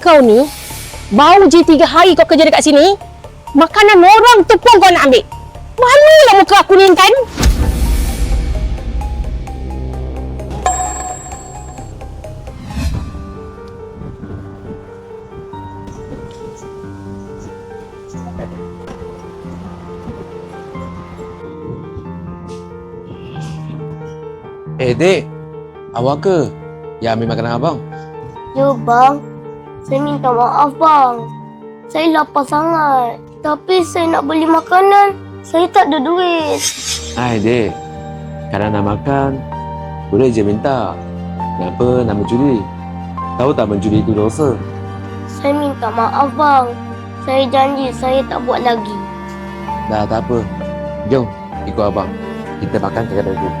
kau ni, baru je 3 hari kau kerja dekat sini, makanan orang tu pun kau nak ambil. Malulah muka aku ni, Intan. Dek. Awak ke? Yang ambil makanan abang? Ya bang, saya minta maaf bang. Saya lapar sangat. Tapi saya nak beli makanan, saya tak ada duit. Dek. Kalau nak makan, boleh je minta. Kenapa nak mencuri? Tahu tak mencuri itu dosa? Saya minta maaf bang. Saya janji saya tak buat lagi. Dah tak apa. Jom, ikut abang. Kita makan kedai tu.